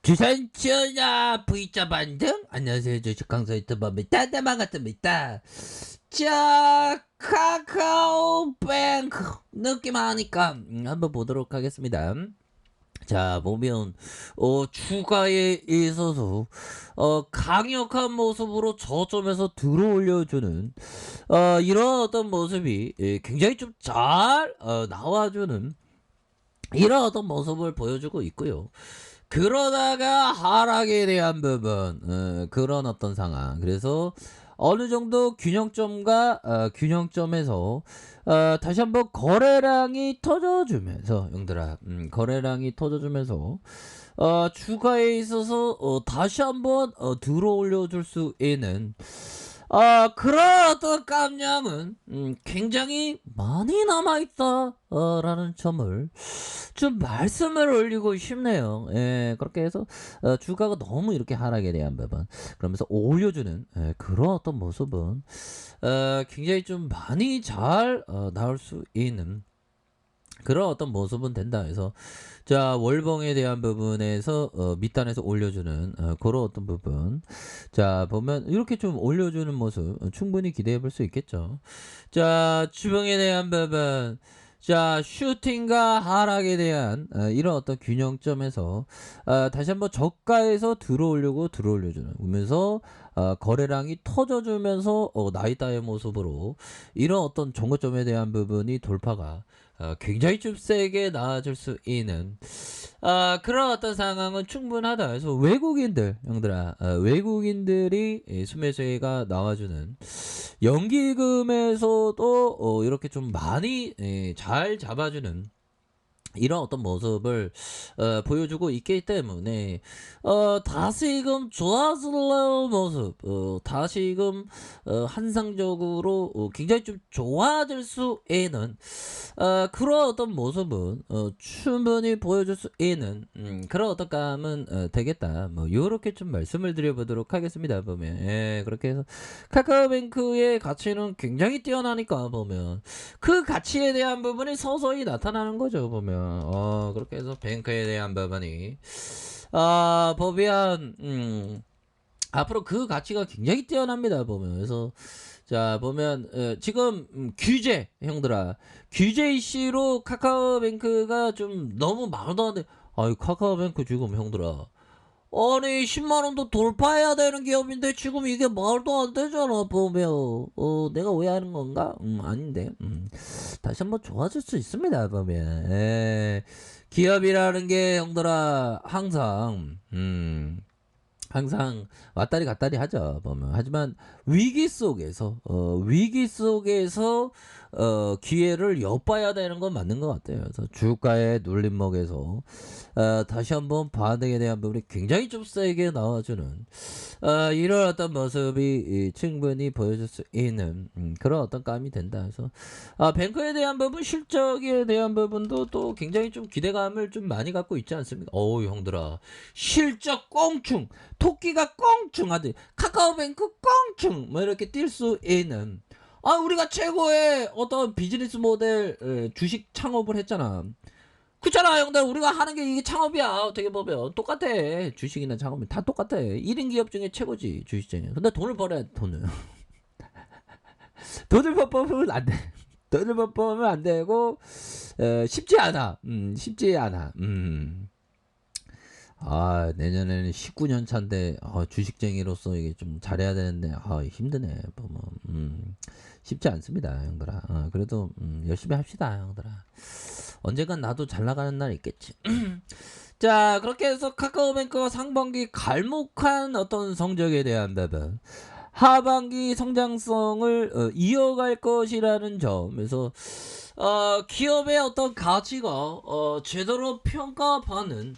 주산지어나 V자 반등. 안녕하세요, 주식 강사 유튜버입니다. 네, 반갑습니다. 자, 카카오뱅크 느낌 하니까 한번 보도록 하겠습니다. 자, 보면 주가에 있어서 강력한 모습으로 저점에서 들어올려주는 이런 어떤 모습이 굉장히 좀 잘 나와주는 이런 어떤 모습을 보여주고 있고요. 그러다가 하락에 대한 부분, 그런 어떤 상황. 그래서 어느 정도 균형점과 균형점에서 다시 한번 거래량이 터져주면서, 형들아, 거래량이 터져주면서 주가에 있어서 다시 한번 들어올려줄 수 있는 그런 어떤 깜냥은 굉장히 많이 남아있다 라는 점을 좀 말씀을 올리고 싶네요. 예, 그렇게 해서 주가가 너무 이렇게 하락에 대한 부분, 그러면서 올려주는 그런 어떤 모습은 굉장히 좀 많이 잘 나올 수 있는 그런 어떤 모습은 된다 해서, 자, 월봉에 대한 부분에서 밑단에서 올려주는 그런 어떤 부분, 자, 보면 이렇게 좀 올려주는 모습 충분히 기대해 볼 수 있겠죠. 자, 주봉에 대한 부분, 자, 슈팅과 하락에 대한 이런 어떤 균형점에서 다시 한번 저가에서 들어올려주는 오면서 거래량이 터져주면서 나이다의 모습으로 이런 어떤 정거점에 대한 부분이 돌파가 굉장히 좀 세게 나아질 수 있는 그런 어떤 상황은 충분하다. 그래서 외국인들, 형들아, 외국인들이 수매수가 나와주는 연기금에서도 이렇게 좀 많이 잘 잡아주는 이런 어떤 모습을 보여주고 있기 때문에 다시금 좋아질 모습, 다시금 한상적으로 굉장히 좀 좋아질 수 있는 그런 어떤 모습은 충분히 보여줄 수 있는 그런 어떤 감은 되겠다. 뭐 요렇게 좀 말씀을 드려보도록 하겠습니다. 보면 그렇게 해서 카카오뱅크의 가치는 굉장히 뛰어나니까 보면 그 가치에 대한 부분이 서서히 나타나는 거죠. 보면 그렇게 해서 뱅크에 대한 부분이 보면 앞으로 그 가치가 굉장히 뛰어납니다. 보면 그래서 자, 보면 지금 규제, 형들아, 규제 이슈로 카카오뱅크가 좀 너무 말도 안 돼. 아이, 카카오뱅크 지금, 형들아, 아니 10만원도 돌파해야 되는 기업인데 지금 이게 말도 안 되잖아. 보면 내가 오해하는 건가? 아닌데. 다시 한번 좋아질 수 있습니다. 보면 기업이라는 게, 형들아, 항상 왔다리 갔다리 하죠. 보면 하지만 위기 속에서 기회를 엿봐야 되는 건 맞는 것 같아요. 그래서 주가의 눌림목에서 다시 한번 반등에 대한 부분이 굉장히 좀 세게 나와주는 이런 어떤 모습이 충분히 보여줄 수 있는 그런 어떤 감이 된다. 그래서 뱅크에 대한 부분, 실적에 대한 부분도 또 굉장히 좀 기대감을 좀 많이 갖고 있지 않습니까? 어우, 형들아, 실적 꽁충, 토끼가 꽁충 하듯 카카오뱅크 꽁충 뭐 이렇게 뛸 수 있는, 우리가 최고의 어떤 비즈니스 모델 주식 창업을 했잖아. 그렇잖아, 형들. 우리가 하는 게 이게 창업이야. 어떻게 보면 똑같아. 주식이나 창업이 다 똑같아. 1인 기업 중에 최고지, 주식장에. 근데 돈을 벌어야 돼, 돈을. 돈을 벌면 안 돼. 돈을 벌면 안 되고 쉽지 않아. 쉽지 않아. 내년에는 19년 차인데 주식쟁이로서 이게 좀 잘해야 되는데 힘드네. 보면 쉽지 않습니다, 형들아. 그래도 열심히 합시다, 형들아. 언젠간 나도 잘 나가는 날 있겠지. 자, 그렇게 해서 카카오뱅크가 상반기 갈목한 어떤 성적에 대한 부분, 하반기 성장성을 이어갈 것이라는 점에서 기업의 어떤 가치가 제대로 평가받는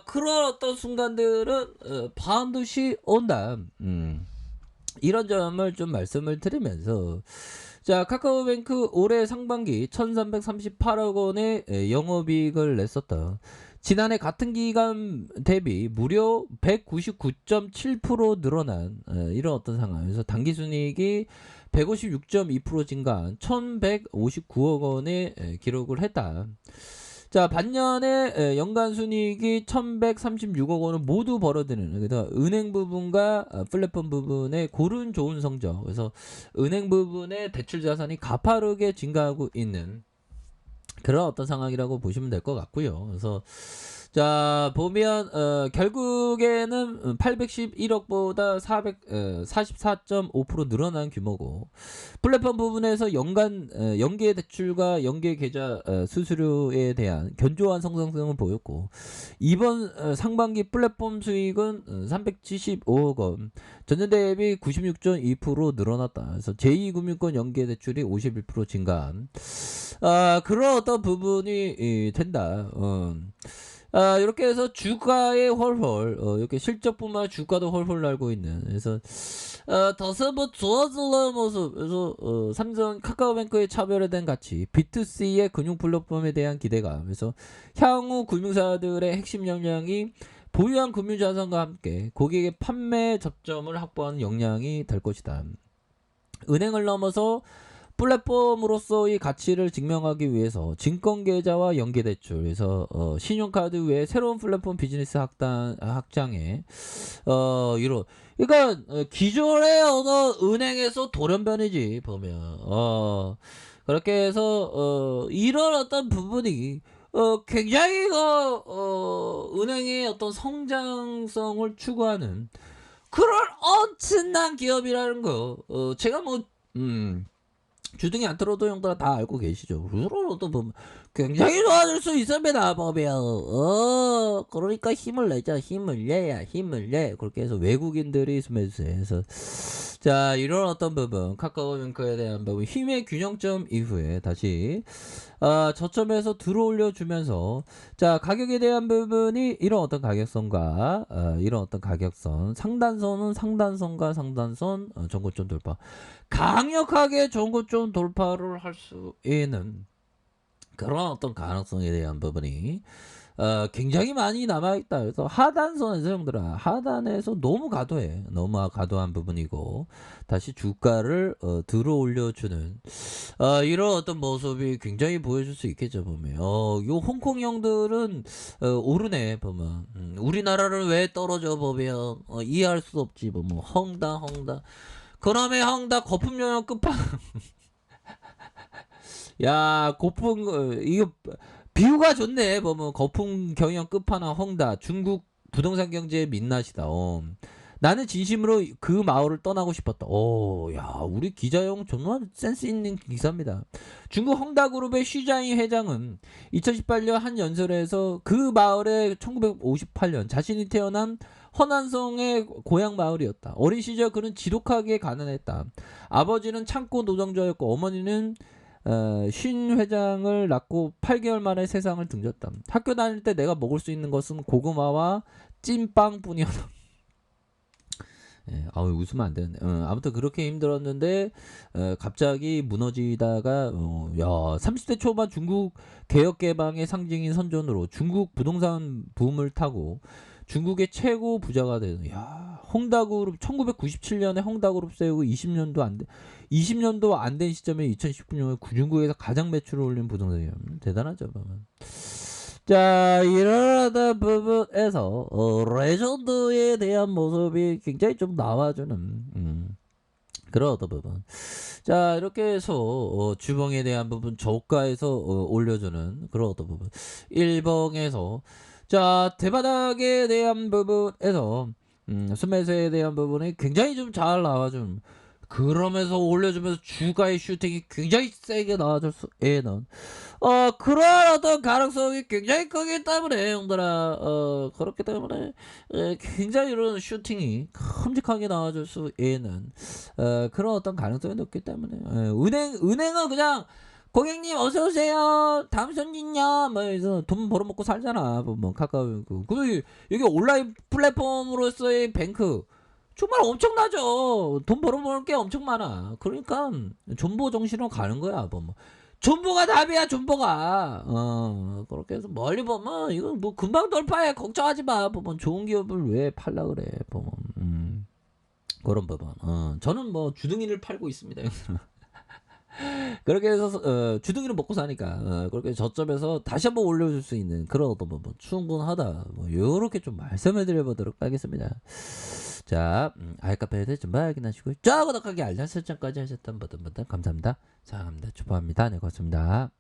그런 어떤 순간들은 반드시 온다. 이런 점을 좀 말씀을 드리면서, 자, 카카오뱅크 올해 상반기 1338억 원의 영업이익을 냈었다. 지난해 같은 기간 대비 무려 199.7% 늘어난 이런 어떤 상황에서 당기순이익이 156.2% 증가한 1159억 원의 기록을 했다. 자, 반년에 연간 순이익이 1,136억 원을 모두 벌어들이는, 그래서 은행 부분과 플랫폼 부분의 고른 좋은 성적. 그래서 은행 부분의 대출 자산이 가파르게 증가하고 있는 그런 어떤 상황이라고 보시면 될 것 같고요. 그래서 자, 보면 결국에는 811억보다 44.5% 늘어난 규모고, 플랫폼 부분에서 연간 연계 대출과 연계 계좌 수수료에 대한 견조한 성장성을 보였고, 이번 상반기 플랫폼 수익은 375억 원, 전년 대비 96.2% 늘어났다. 그래서 제2금융권 연계 대출이 51% 증가한 그런 어떤 부분이 된다. 이렇게 해서 주가에 헐헐, 이렇게 실적뿐만 아니라 주가도 헐헐 날고 있는. 그래서 더서 뭐 좋아질라는 모습. 그래서 삼성 카카오뱅크의 차별화된 가치, B2C의 금융 플랫폼에 대한 기대감. 그래서 향후 금융사들의 핵심 역량이 보유한 금융자산과 함께 고객의 판매 접점을 확보하는 역량이 될 것이다. 은행을 넘어서 플랫폼으로서의 가치를 증명하기 위해서 증권계좌와 연계대출, 그래서 신용카드 외에 새로운 플랫폼 비즈니스 확장에 이런, 그러니까 기존의 어느 은행에서 돌연변이지 보면, 그렇게 해서 이런 어떤 부분이 굉장히 은행의 어떤 성장성을 추구하는 그런 엄청난 기업이라는 거. 제가 뭐 주둥이 안 틀어도 형들 다 알고 계시죠. 그런 보면 굉장히 좋아질 수 있습니다. 보면 그러니까 힘을 내자. 힘을 내야 힘을 내. 그렇게 해서 외국인들이 스매스해서 자, 이런 어떤 부분, 카카오뱅크에 대한 부분, 힘의 균형점 이후에 다시 저점에서 들어올려 주면서, 자, 가격에 대한 부분이 이런 어떤 가격선과 이런 어떤 가격선, 상단선은 상단선과 상단선 전고점 돌파, 강력하게 전고점 돌파를 할 수 있는 그런 어떤 가능성에 대한 부분이 굉장히 많이 남아있다. 그래서 하단선에서 형들아, 하단에서 너무 과도해. 너무 과도한 부분이고, 다시 주가를 들어올려주는 이런 어떤 모습이 굉장히 보여줄 수 있겠죠. 보면 요 홍콩 형들은 오르네. 보면 우리나라를 왜 떨어져 보면 이해할 수 없지. 보면 헝다 그러면 헝다 거품 영역 끝판. 야, 고풍 이거 비유가 좋네. 보면 거품 경영 끝판왕 헝다, 중국 부동산 경제의 민낯이다. 나는 진심으로 그 마을을 떠나고 싶었다. 야, 우리 기자 형 정말 센스 있는 기사입니다. 중국 헝다그룹의 쉬자잉 회장은 2018년 한 연설에서 그 마을에 1958년 자신이 태어난 허난성의 고향 마을이었다. 어린 시절 그는 지독하게 가난했다. 아버지는 창고 노동자였고 어머니는 쉰 회장을 낳고 8개월 만에 세상을 등졌다. 학교 다닐 때 내가 먹을 수 있는 것은 고구마와 찐빵뿐이었다. 웃으면 안 되는데. 아무튼 그렇게 힘들었는데 갑자기 무너지다가 30대 초반 중국 개혁 개방의 상징인 선전으로 중국 부동산 붐을 타고 중국의 최고 부자가 되는, 헝다그룹 1997년에 헝다그룹 세우고 20년도 안 된 시점에 2019년에 중국에서 가장 매출을 올린 부동산이에요. 대단하죠. 보면. 자, 이러한 부분에서 레전드에 대한 모습이 굉장히 좀 나와주는 그런 어떤 부분. 자, 이렇게 해서 주봉에 대한 부분, 저가에서 올려주는 그런 어떤 부분. 일봉에서 자, 대바닥에 대한 부분에서 순매수에 대한 부분이 굉장히 좀 잘 나와준, 그러면서 올려주면서 주가의 슈팅이 굉장히 세게 나와줄 수 있는 그런 어떤 가능성이 굉장히 크기 때문에 형들아, 그렇기 때문에 굉장히 이런 슈팅이 큼직하게 나와줄 수 있는 그런 어떤 가능성이 높기 때문에 은행은 그냥 고객님 어서 오세요. 다음 손님요. 뭐 해서 돈 벌어먹고 살잖아. 뭐 카카오뱅크. 그리고 여기 온라인 플랫폼으로서의 뱅크 정말 엄청나죠. 돈 벌어먹을 게 엄청 많아. 그러니까 존버 정신으로 가는 거야. 뭐 존버가 답이야. 존버가. 그렇게 해서 멀리 보면 이거 뭐 금방 돌파해. 걱정하지 마. 보면 좋은 기업을 왜 팔라 그래. 보면 그런 부분. 저는 뭐 주둥이를 팔고 있습니다. 그렇게 해서 주둥이를 먹고 사니까 그렇게 저점에서 다시 한번 올려줄 수 있는 그런 어떤 뭐 충분하다 뭐 요렇게 좀 말씀을 드려보도록 하겠습니다. 자, 아이카페에 대해 좀 확인하시고요. 구독하기 알람 설정까지 하셨던 분들 감사합니다. 자, 감사합니다. 축복합니다. 네, 고맙습니다.